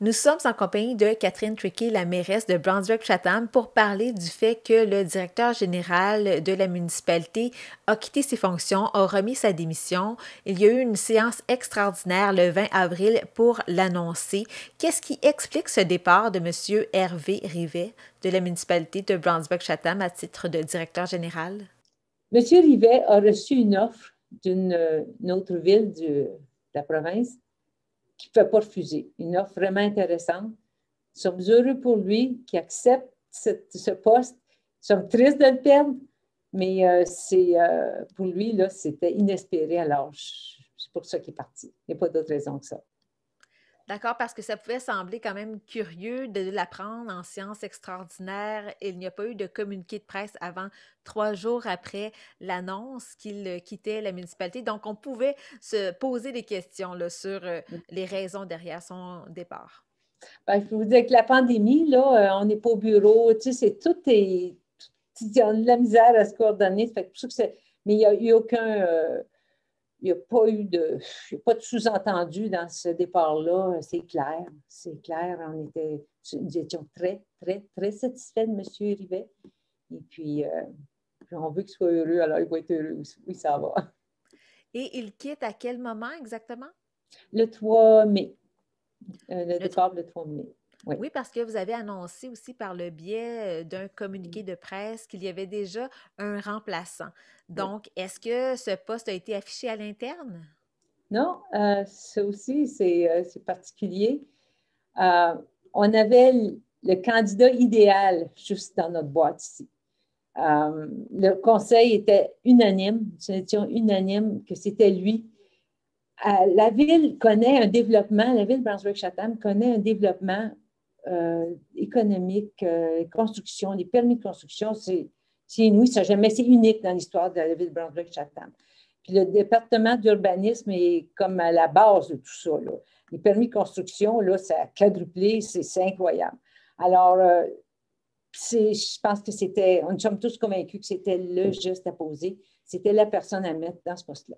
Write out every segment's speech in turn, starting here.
Nous sommes en compagnie de Catherine Trickey, la mairesse de Brownsburg-Chatham, pour parler du fait que le directeur général de la municipalité a quitté ses fonctions, a remis sa démission. Il y a eu une séance extraordinaire le 20 avril pour l'annoncer. Qu'est-ce qui explique ce départ de M. Hervé Rivet de la municipalité de Brownsburg-Chatham à titre de directeur général? M. Rivet a reçu une offre d'une autre ville de la province qui ne peut pas refuser. Une offre vraiment intéressante. Nous sommes heureux pour lui qu'il accepte ce poste. Nous sommes tristes de le perdre, mais pour lui, c'était inespéré. Alors, c'est pour ça qu'il est parti. Il n'y a pas d'autre raison que ça. D'accord, parce que ça pouvait sembler quand même curieux de l'apprendre en séance extraordinaire. Il n'y a pas eu de communiqué de presse avant 3 jours après l'annonce qu'il quittait la municipalité. Donc, on pouvait se poser des questions là, sur les raisons derrière son départ. Ben, je peux vous dire que la pandémie, là, on n'est pas au bureau, tu sais, on a de la misère à se coordonner. Fait que mais il n'y a eu aucun... il n'y a pas eu de sous-entendu dans ce départ-là. C'est clair. C'est clair. Nous étions très, très, très satisfaits de M. Rivet. Et puis, on veut qu'il soit heureux, alors il va être heureux. Oui, ça va. Et il quitte à quel moment exactement? Le 3 mai. Le départ le 3 mai. Oui. Oui, parce que vous avez annoncé aussi par le biais d'un communiqué de presse qu'il y avait déjà un remplaçant. Donc, est-ce que ce poste a été affiché à l'interne? Non, ça aussi, c'est particulier. On avait le candidat idéal juste dans notre boîte ici. Le conseil était unanime, nous étions unanimes que c'était lui. La ville connaît un développement, la ville de Brownsburg-Chatham connaît un développement économique, construction, les permis de construction, c'est inouï, c'est unique dans l'histoire de la ville de Brownsburg-Chatham. Puis le département d'urbanisme est comme à la base de tout ça, là. Les permis de construction, là, ça a quadruplé, c'est incroyable. Alors, je pense que nous sommes tous convaincus que c'était le geste à poser, c'était la personne à mettre dans ce poste-là.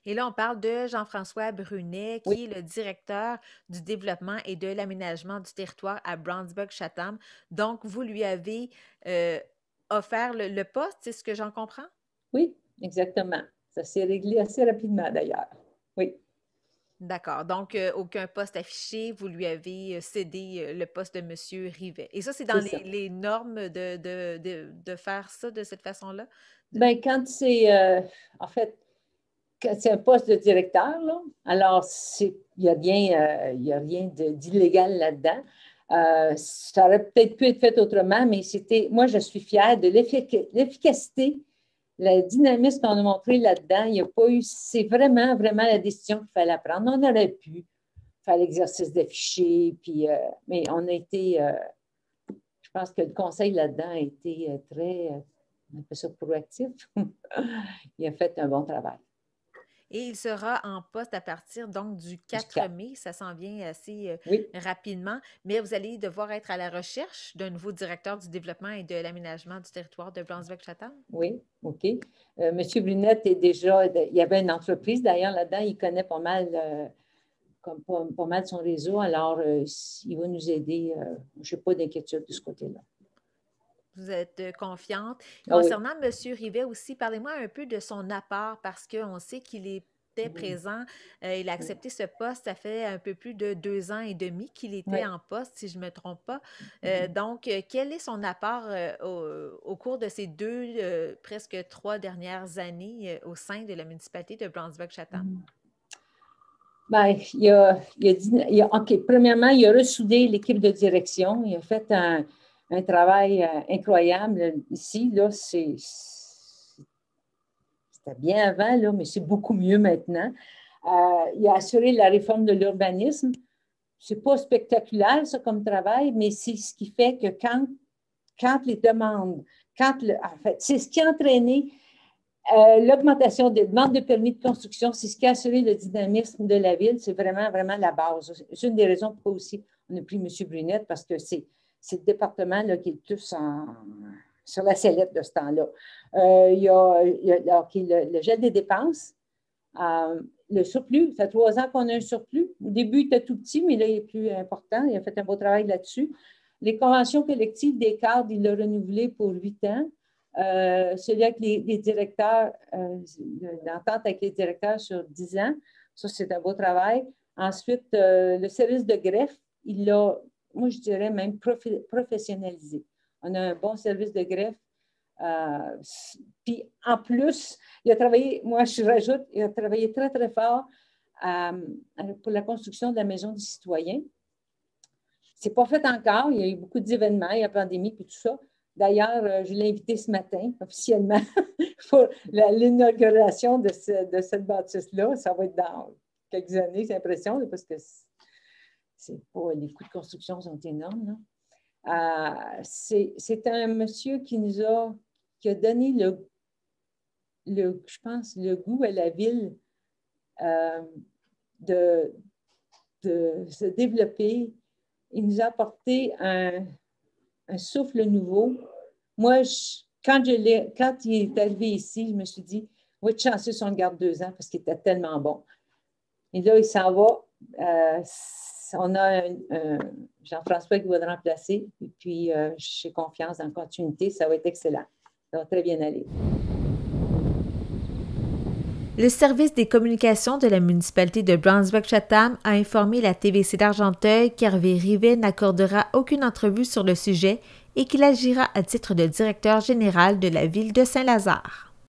Et là, on parle de Jean-François Brunet, Oui. qui est le directeur du développement et de l'aménagement du territoire à Brownsburg-Chatham. Donc, vous lui avez offert le poste, c'est ce que j'en comprends? Oui, exactement. Ça s'est réglé assez rapidement, d'ailleurs. Oui. D'accord. Donc, aucun poste affiché, vous lui avez cédé le poste de M. Rivet. Et ça, c'est dans les normes de faire ça de cette façon-là? Bien, quand en fait, quand c'est un poste de directeur, là, alors il n'y a rien d'illégal là-dedans. Ça aurait peut-être pu être fait autrement, mais moi, je suis fière de l'efficacité, le dynamisme qu'on a montré là-dedans. Il n'y a pas eu, c'est vraiment, vraiment la décision qu'il fallait prendre. On aurait pu faire l'exercice d'afficher, puis, mais on a été, je pense que le conseil là-dedans a été très, on appelle ça proactif. Il a fait un bon travail. Et il sera en poste à partir donc du 4 mai. Ça s'en vient assez rapidement. Mais vous allez devoir être à la recherche d'un nouveau directeur du développement et de l'aménagement du territoire de Brownsburg-Chatham. Oui, OK. Monsieur Brunette il y avait une entreprise d'ailleurs là-dedans, il connaît pas mal, pas mal son réseau, alors il va nous aider. Je n'ai pas d'inquiétude de ce côté-là. Vous êtes confiante. Ah, Concernant M. Rivet aussi, parlez-moi un peu de son apport parce qu'on sait qu'il était présent. Il a accepté ce poste, ça fait un peu plus de 2 ans et demi qu'il était en poste, si je ne me trompe pas. Donc, quel est son apport au cours de ces presque 3 dernières années au sein de la municipalité de Brownsburg-Chatham? Bien, OK, premièrement, il a ressoudé l'équipe de direction. Il a fait un travail incroyable. Ici, là, c'était bien avant, là, mais c'est beaucoup mieux maintenant. Il a assuré la réforme de l'urbanisme. C'est pas spectaculaire, ça, comme travail, mais c'est ce qui fait que quand les demandes, en fait, c'est ce qui a entraîné l'augmentation des demandes de permis de construction, c'est ce qui a assuré le dynamisme de la ville. C'est vraiment, vraiment la base. C'est une des raisons pourquoi aussi on a pris M. Brunette, parce que c'est le département là, qui est plus sur la sellette de ce temps-là. Il y a le gel des dépenses. Le surplus, ça fait 3 ans qu'on a un surplus. Au début, il était tout petit, mais là, il est plus important. Il a fait un beau travail là-dessus. Les conventions collectives des cadres, il l'a renouvelé pour 8 ans. Celui avec les directeurs, l'entente avec les directeurs sur 10 ans, ça, c'est un beau travail. Ensuite, le service de greffe, il l'a, moi, je dirais même professionnalisé. On a un bon service de greffe. Puis en plus, il a travaillé, moi je rajoute, il a travaillé très, très fort pour la construction de la Maison des citoyens. Ce n'est pas fait encore, il y a eu beaucoup d'événements, il y a la pandémie et tout ça. D'ailleurs, je l'ai invité ce matin officiellement pour l'inauguration de cette bâtisse-là. Ça va être dans quelques années, j'ai l'impression, parce que c'est pas, les coûts de construction sont énormes. C'est un monsieur qui a donné je pense, le goût à la ville de se développer. Il nous a apporté un souffle nouveau. Moi, quand il est arrivé ici, je me suis dit, oui, de chanceux si on le garde 2 ans parce qu'il était tellement bon. Et là, il s'en va. On a Jean-François qui va le remplacer. Et puis, j'ai confiance dans la continuité. Ça va être excellent. Ça va très bien aller. Le service des communications de la municipalité de Brunswick-Chatham a informé la TVC d'Argenteuil qu'Hervé Rivet n'accordera aucune entrevue sur le sujet et qu'il agira à titre de directeur général de la ville de Saint-Lazare.